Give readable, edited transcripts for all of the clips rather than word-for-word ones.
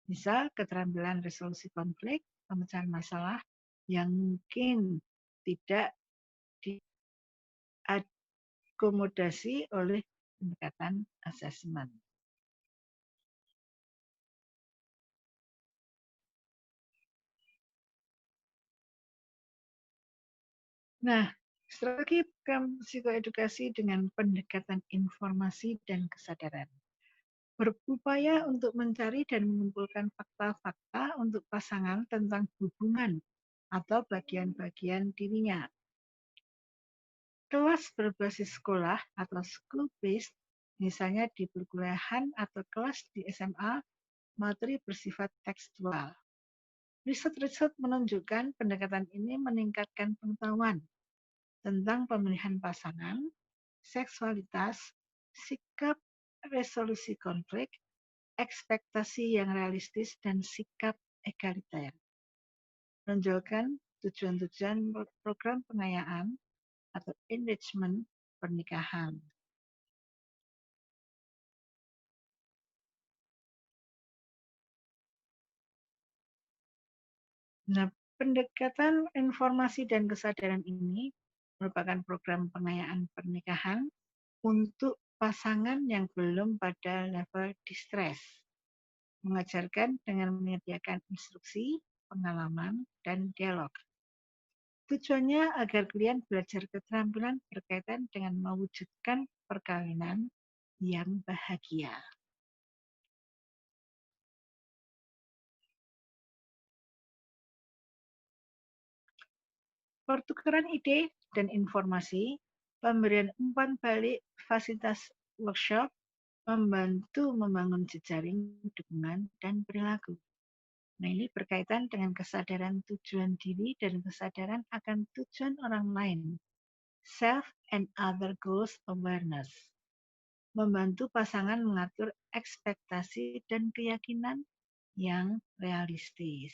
Misal keterampilan resolusi konflik, pemecahan masalah yang mungkin tidak diakomodasi oleh pendekatan asesmen. Nah, strategi program psikoedukasi dengan pendekatan informasi dan kesadaran berupaya untuk mencari dan mengumpulkan fakta-fakta untuk pasangan tentang hubungan atau bagian-bagian dirinya. Kelas berbasis sekolah atau school-based, misalnya di perkuliahan atau kelas di SMA, materi bersifat tekstual. Riset-riset menunjukkan pendekatan ini meningkatkan pengetahuan tentang pemilihan pasangan, seksualitas, sikap resolusi konflik, ekspektasi yang realistis, dan sikap egaliter. Menonjolkan tujuan-tujuan program pengayaan atau enrichment pernikahan. Nah, pendekatan informasi dan kesadaran ini merupakan program pengayaan pernikahan untuk pasangan yang belum pada level distress. Mengajarkan dengan menyediakan instruksi, pengalaman, dan dialog. Tujuannya agar klien belajar keterampilan berkaitan dengan mewujudkan perkawinan yang bahagia. Pertukaran ide dan informasi, pemberian umpan balik, fasilitas workshop, membantu membangun jejaring dukungan dan perilaku. Nah, ini berkaitan dengan kesadaran tujuan diri dan kesadaran akan tujuan orang lain. Self and other goals awareness. Membantu pasangan mengatur ekspektasi dan keyakinan yang realistis.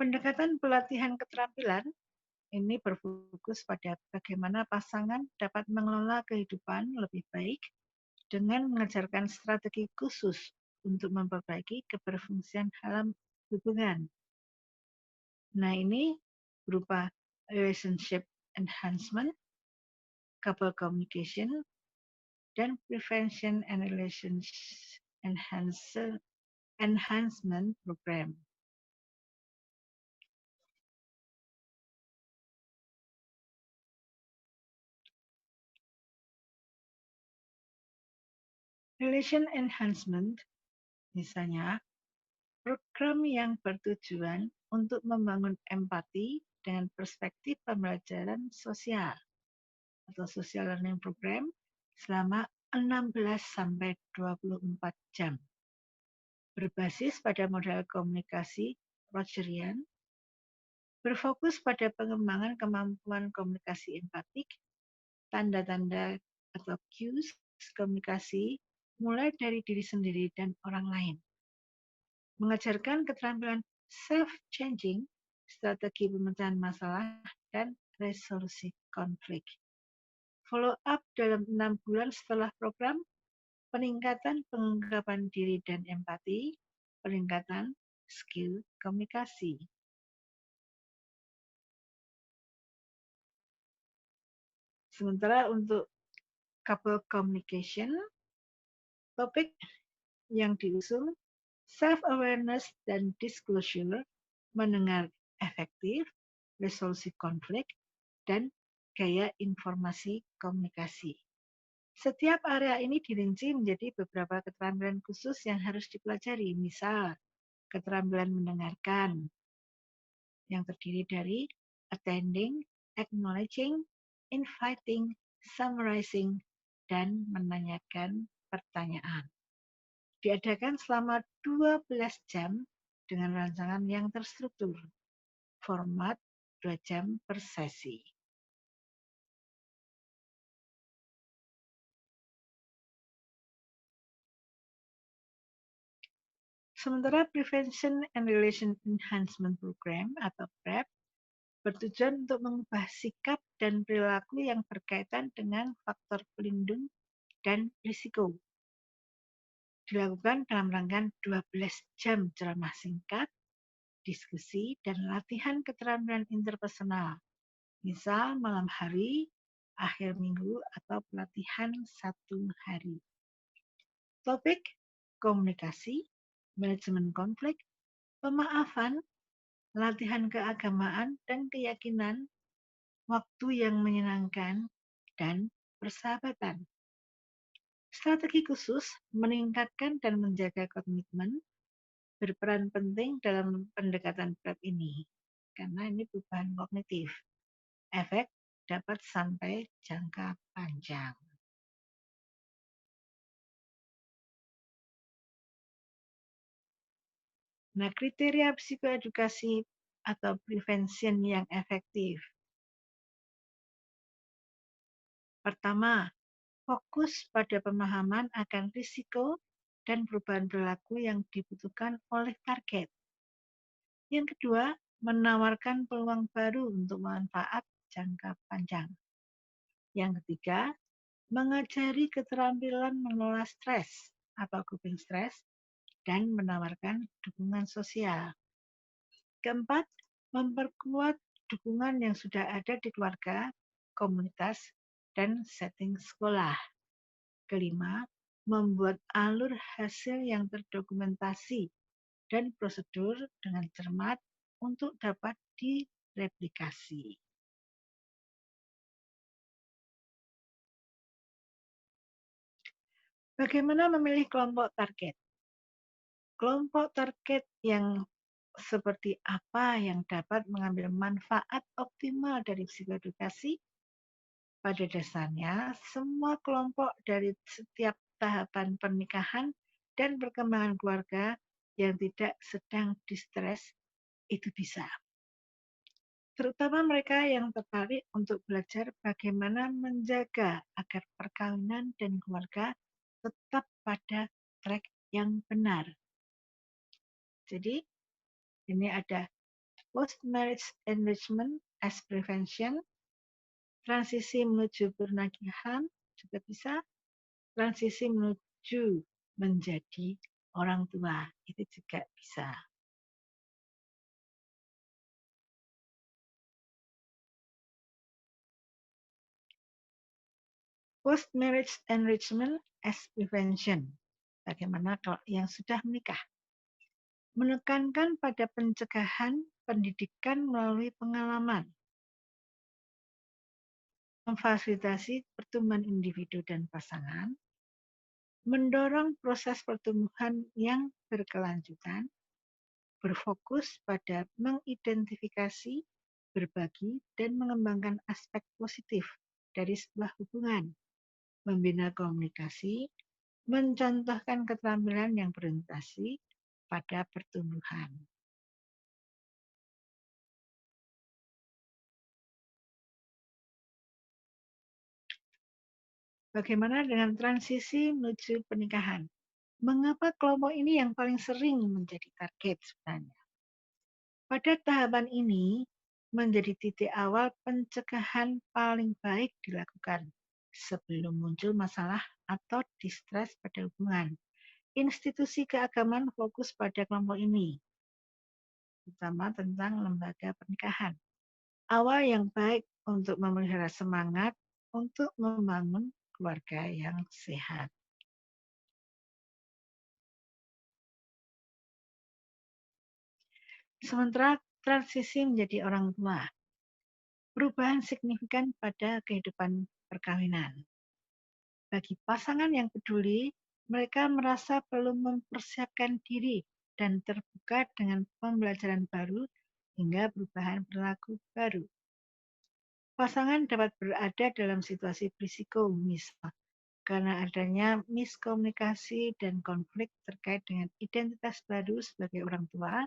Pendekatan pelatihan keterampilan ini berfokus pada bagaimana pasangan dapat mengelola kehidupan lebih baik dengan mengajarkan strategi khusus untuk memperbaiki keberfungsian dalam hubungan. Nah, ini berupa relationship enhancement, couple communication, dan prevention and relationship enhancement program. Relation enhancement, misalnya, program yang bertujuan untuk membangun empati dengan perspektif pembelajaran sosial atau social learning program selama 16-24 jam. Berbasis pada model komunikasi Rogerian, berfokus pada pengembangan kemampuan komunikasi empatik, tanda-tanda atau cues komunikasi mulai dari diri sendiri dan orang lain. Mengajarkan keterampilan self-changing, strategi pemecahan masalah, dan resolusi konflik. Follow up dalam 6 bulan setelah program, peningkatan pengungkapan diri dan empati, peningkatan skill komunikasi. Sementara untuk couple communication, topik yang diusung self-awareness dan disclosure, mendengar efektif, resolusi konflik, dan gaya informasi komunikasi. Setiap area ini dirinci menjadi beberapa keterampilan khusus yang harus dipelajari. Misal, keterampilan mendengarkan, yang terdiri dari attending, acknowledging, inviting, summarizing, dan menanyakan pertanyaan. Diadakan selama 12 jam dengan rancangan yang terstruktur. Format 2 jam per sesi. Sementara Prevention and Relation Enhancement Program atau PrEP bertujuan untuk mengubah sikap dan perilaku yang berkaitan dengan faktor pelindung dan risiko. Dilakukan dalam rangka 12 jam ceramah singkat, diskusi, dan latihan keterampilan interpersonal, misal malam hari, akhir minggu, atau pelatihan 1 hari. Topik: komunikasi, manajemen konflik, pemaafan, latihan keagamaan dan keyakinan, waktu yang menyenangkan, dan persahabatan. Strategi khusus meningkatkan dan menjaga komitmen berperan penting dalam pendekatan PrEP ini, karena ini perubahan kognitif. Efek dapat sampai jangka panjang. Nah, kriteria psikoedukasi atau prevention yang efektif. Pertama, fokus pada pemahaman akan risiko dan perubahan perilaku yang dibutuhkan oleh target. Yang kedua, menawarkan peluang baru untuk manfaat jangka panjang. Yang ketiga, mengajari keterampilan mengelola stres atau coping stress dan menawarkan dukungan sosial. Keempat, memperkuat dukungan yang sudah ada di keluarga, komunitas, dan setting sekolah. Kelima, membuat alur hasil yang terdokumentasi dan prosedur dengan cermat untuk dapat direplikasi. Bagaimana memilih kelompok target? Kelompok target yang seperti apa yang dapat mengambil manfaat optimal dari psikoedukasi? Pada dasarnya, semua kelompok dari setiap tahapan pernikahan dan perkembangan keluarga yang tidak sedang distres itu bisa. Terutama mereka yang tertarik untuk belajar bagaimana menjaga agar perkawinan dan keluarga tetap pada track yang benar. Jadi, ini ada post-marriage enrichment as prevention, transisi menuju pernikahan juga bisa, transisi menuju menjadi orang tua itu juga bisa. Post-marriage enrichment as prevention. Bagaimana kalau yang sudah menikah? Menekankan pada pencegahan pendidikan melalui pengalaman, memfasilitasi pertumbuhan individu dan pasangan, mendorong proses pertumbuhan yang berkelanjutan, berfokus pada mengidentifikasi, berbagi, dan mengembangkan aspek positif dari sebuah hubungan, membina komunikasi, mencontohkan keterampilan yang berorientasi pada pertumbuhan. Bagaimana dengan transisi menuju pernikahan? Mengapa kelompok ini yang paling sering menjadi target sebenarnya? Pada tahapan ini, menjadi titik awal pencegahan paling baik dilakukan sebelum muncul masalah atau distres pada hubungan. Institusi keagamaan fokus pada kelompok ini, terutama tentang lembaga pernikahan. Awal yang baik untuk memelihara semangat untuk membangun keluarga yang sehat. Sementara transisi menjadi orang tua, perubahan signifikan pada kehidupan perkawinan. Bagi pasangan yang peduli, mereka merasa perlu mempersiapkan diri dan terbuka dengan pembelajaran baru hingga perubahan perilaku baru. Pasangan dapat berada dalam situasi berisiko, misal karena adanya miskomunikasi dan konflik terkait dengan identitas baru sebagai orang tua,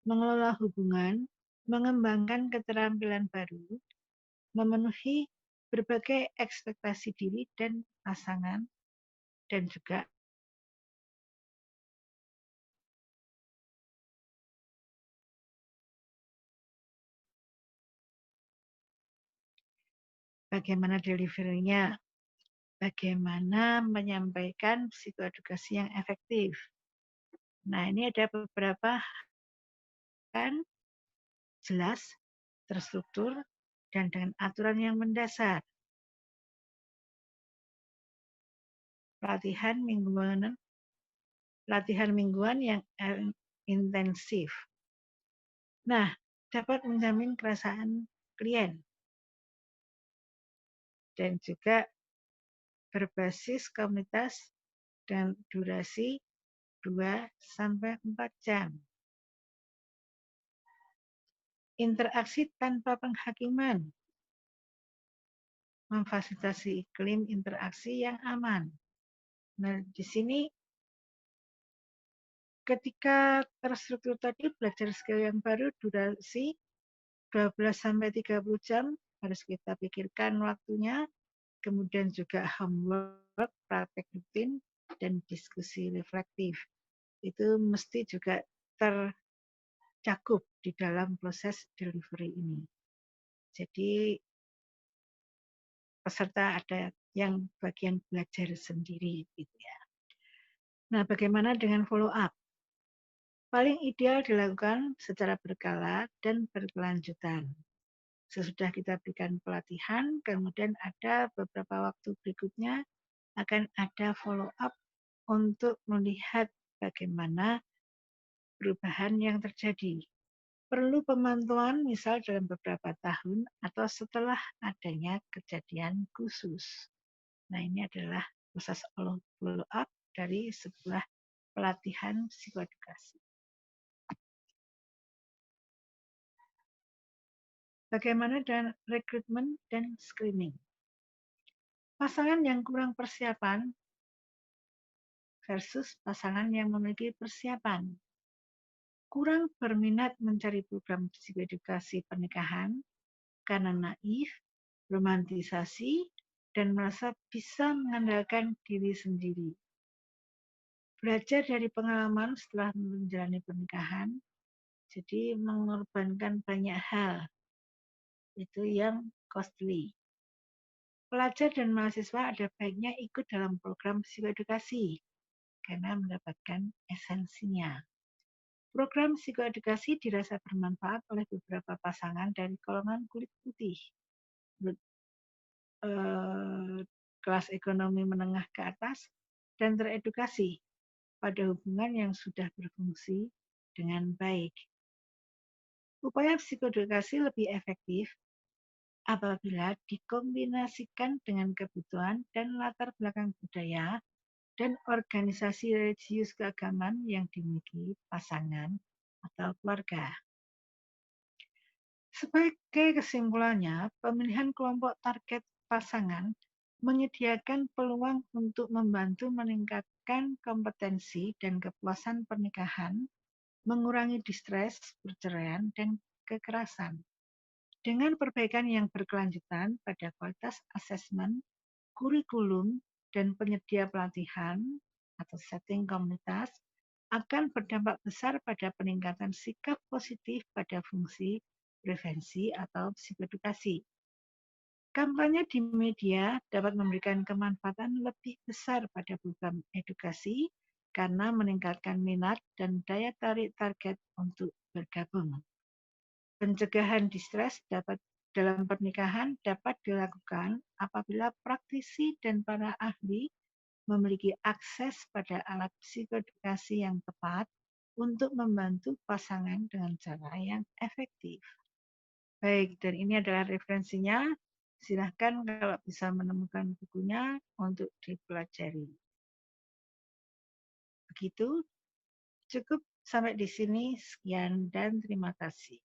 mengelola hubungan, mengembangkan keterampilan baru, memenuhi berbagai ekspektasi diri dan pasangan, dan juga bagaimana delivery-nya, bagaimana menyampaikan psikoedukasi yang efektif. Nah, ini ada beberapa kan jelas, terstruktur, dan dengan aturan yang mendasar. Latihan mingguan yang intensif. Nah, dapat menjamin kerasaan klien dan juga berbasis komunitas dan durasi 2-4 jam. Interaksi tanpa penghakiman, memfasilitasi iklim interaksi yang aman. Nah, di sini ketika terstruktur tadi belajar skill yang baru durasi 12-30 jam harus kita pikirkan waktunya, kemudian juga homework, praktek rutin, dan diskusi reflektif. Itu mesti juga tercakup di dalam proses delivery ini. Jadi peserta ada yang bagian belajar sendiri gitu ya. Nah, bagaimana dengan follow up? Paling ideal dilakukan secara berkala dan berkelanjutan. Sesudah kita berikan pelatihan, kemudian ada beberapa waktu berikutnya akan ada follow up untuk melihat bagaimana perubahan yang terjadi. Perlu pemantauan misal dalam beberapa tahun atau setelah adanya kejadian khusus. Nah, ini adalah proses follow up dari sebuah pelatihan psikoedukasi. Bagaimana dengan rekrutmen dan screening? Pasangan yang kurang persiapan versus pasangan yang memiliki persiapan. Kurang berminat mencari program psikoedukasi pernikahan karena naif, romantisasi, dan merasa bisa mengandalkan diri sendiri. Belajar dari pengalaman setelah menjalani pernikahan, jadi mengorbankan banyak hal, itu yang costly. Pelajar dan mahasiswa ada baiknya ikut dalam program psikoedukasi karena mendapatkan esensinya. Program psikoedukasi dirasa bermanfaat oleh beberapa pasangan dari golongan kulit putih, kelas ekonomi menengah ke atas, dan teredukasi pada hubungan yang sudah berfungsi dengan baik. Upaya psikoedukasi lebih efektif apabila dikombinasikan dengan kebutuhan dan latar belakang budaya dan organisasi religius keagamaan yang dimiliki pasangan atau keluarga. Sebagai kesimpulannya, pemilihan kelompok target pasangan menyediakan peluang untuk membantu meningkatkan kompetensi dan kepuasan pernikahan, mengurangi distres, perceraian, dan kekerasan. Dengan perbaikan yang berkelanjutan pada kualitas asesmen, kurikulum, dan penyedia pelatihan atau setting komunitas akan berdampak besar pada peningkatan sikap positif pada fungsi prevensi atau psikoedukasi. Kampanye di media dapat memberikan kemanfaatan lebih besar pada program edukasi karena meningkatkan minat dan daya tarik target untuk bergabung. Pencegahan distres dalam pernikahan dapat dilakukan apabila praktisi dan para ahli memiliki akses pada alat psikoedukasi yang tepat untuk membantu pasangan dengan cara yang efektif. Baik, dan ini adalah referensinya. Silahkan kalau bisa menemukan bukunya untuk dipelajari. Begitu, cukup sampai di sini. Sekian dan terima kasih.